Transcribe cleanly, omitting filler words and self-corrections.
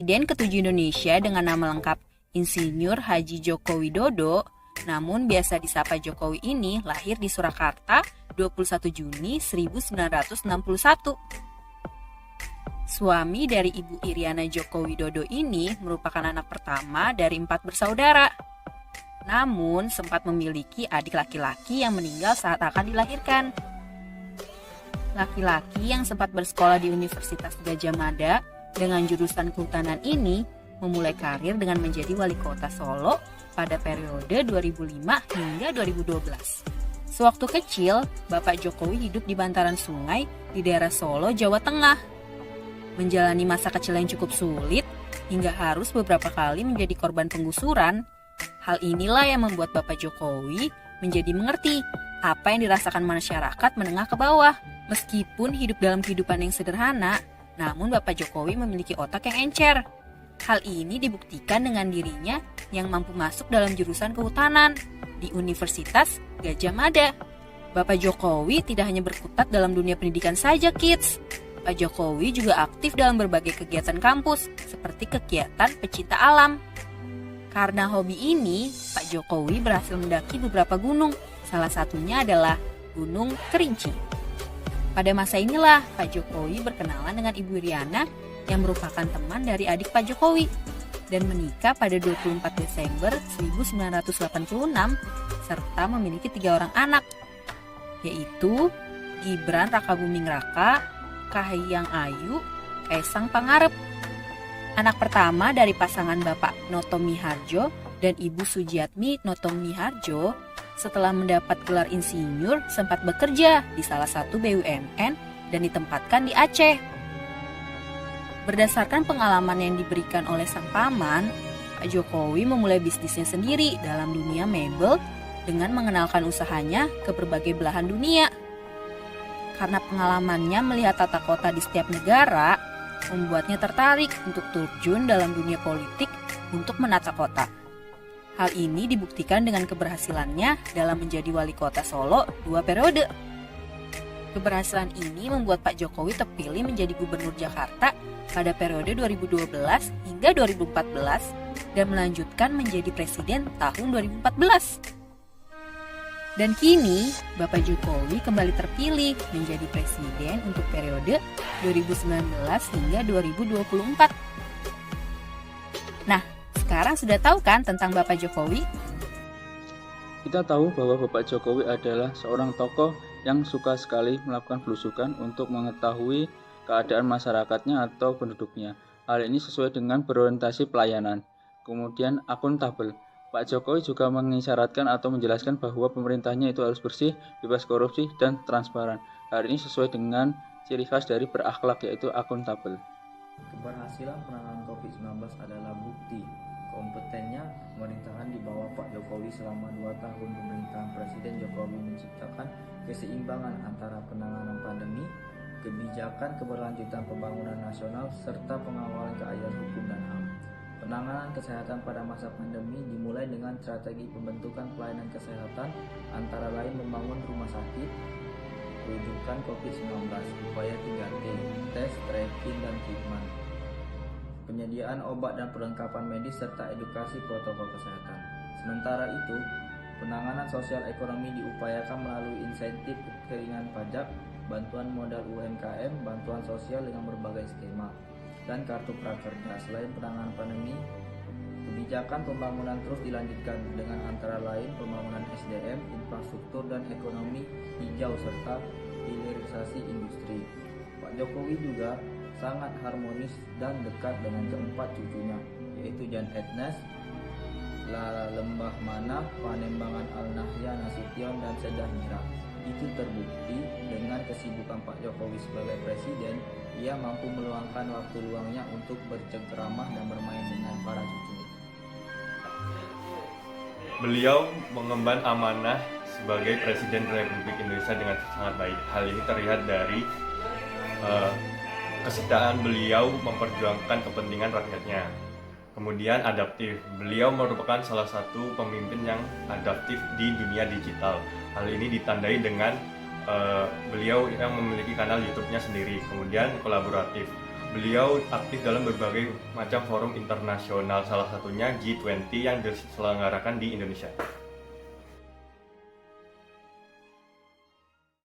Presiden ke-7 Indonesia dengan nama lengkap Insinyur Haji Joko Widodo, namun biasa disapa Jokowi ini lahir di Surakarta 21 Juni 1961. Suami dari Ibu Iriana Joko Widodo ini merupakan anak pertama dari 4 bersaudara. Namun sempat memiliki adik laki-laki yang meninggal saat akan dilahirkan. Laki-laki yang sempat bersekolah di Universitas Gadjah Mada dengan jurusan kehutanan ini memulai karir dengan menjadi wali kota Solo pada periode 2005 hingga 2012. Sewaktu kecil, Bapak Jokowi hidup di bantaran sungai di daerah Solo, Jawa Tengah. Menjalani masa kecil yang cukup sulit hingga harus beberapa kali menjadi korban penggusuran. Hal inilah yang membuat Bapak Jokowi menjadi mengerti apa yang dirasakan masyarakat menengah ke bawah. Meskipun hidup dalam kehidupan yang sederhana, namun Bapak Jokowi memiliki otak yang encer. Hal ini dibuktikan dengan dirinya yang mampu masuk dalam jurusan kehutanan di Universitas Gadjah Mada. Bapak Jokowi tidak hanya berkutat dalam dunia pendidikan saja, kids. Pak Jokowi juga aktif dalam berbagai kegiatan kampus, seperti kegiatan pecinta alam. Karena hobi ini, Pak Jokowi berhasil mendaki beberapa gunung. Salah satunya adalah Gunung Kerinci. Pada masa inilah Pak Jokowi berkenalan dengan Ibu Iriana yang merupakan teman dari adik Pak Jokowi dan menikah pada 24 Desember 1986 serta memiliki 3 orang anak, yaitu Gibran Rakabuming Raka, Kahiyang Ayu, Kaisang Pangarep. Anak pertama dari pasangan Bapak Noto Miharjo dan Ibu Sujiatmi Noto Miharjo, setelah mendapat gelar insinyur sempat bekerja di salah satu BUMN dan ditempatkan di Aceh. Berdasarkan pengalaman yang diberikan oleh sang paman, Pak Jokowi memulai bisnisnya sendiri dalam dunia mebel dengan mengenalkan usahanya ke berbagai belahan dunia. Karena pengalamannya melihat tata kota di setiap negara, membuatnya tertarik untuk terjun dalam dunia politik untuk menata kota. Hal ini dibuktikan dengan keberhasilannya dalam menjadi wali kota Solo 2 periode. Keberhasilan ini membuat Pak Jokowi terpilih menjadi gubernur Jakarta pada periode 2012 hingga 2014 dan melanjutkan menjadi presiden tahun 2014. Dan kini, Bapak Jokowi kembali terpilih menjadi presiden untuk periode 2019 hingga 2024. Nah, sekarang sudah tahu kan tentang Bapak Jokowi? Kita tahu bahwa Bapak Jokowi adalah seorang tokoh yang suka sekali melakukan belusukan untuk mengetahui keadaan masyarakatnya atau penduduknya. Hal ini sesuai dengan berorientasi pelayanan. Kemudian akuntabel. Pak Jokowi juga mengisyaratkan atau menjelaskan bahwa pemerintahnya itu harus bersih, bebas korupsi, dan transparan. Hal ini sesuai dengan ciri khas dari berakhlak, yaitu akuntabel. Keberhasilan penanganan COVID-19 adalah bukti kompetennya pemerintahan di bawah Pak Jokowi selama 2 tahun pemerintahan Presiden Jokowi menciptakan keseimbangan antara penanganan pandemi, kebijakan keberlanjutan pembangunan nasional, serta pengawalan keadilan hukum dan HAM. Penanganan kesehatan pada masa pandemi dimulai dengan strategi pembentukan pelayanan kesehatan antara lain membangun rumah sakit, rujukan COVID-19, upaya 3T, tes, tracking, dan treatment, penyediaan obat dan perlengkapan medis, serta edukasi protokol kesehatan. Sementara itu, penanganan sosial ekonomi diupayakan melalui insentif keringanan pajak, bantuan modal UMKM, bantuan sosial dengan berbagai skema, dan kartu prakerja. Selain penanganan pandemi, kebijakan pembangunan terus dilanjutkan dengan antara lain pembangunan SDM, infrastruktur, dan ekonomi hijau, serta hilirisasi industri. Pak Jokowi juga sangat harmonis dan dekat dengan keempat cucunya, yaitu Jan Ednes, Lembah Manah, Panembangan Al-Nahya Nasution, dan Sedah Mira. Itu terbukti dengan kesibukan Pak Jokowi sebagai presiden, ia mampu meluangkan waktu luangnya untuk bercengkerama dan bermain dengan para cucunya. Beliau mengemban amanah sebagai Presiden Republik Indonesia dengan sangat baik. Hal ini terlihat dari kesetiaan beliau memperjuangkan kepentingan rakyatnya. Kemudian adaptif, beliau merupakan salah satu pemimpin yang adaptif di dunia digital. Hal ini ditandai dengan beliau yang memiliki kanal YouTube-nya sendiri. Kemudian kolaboratif, Beliau aktif dalam berbagai macam forum internasional, salah satunya G20 yang diselenggarakan di Indonesia.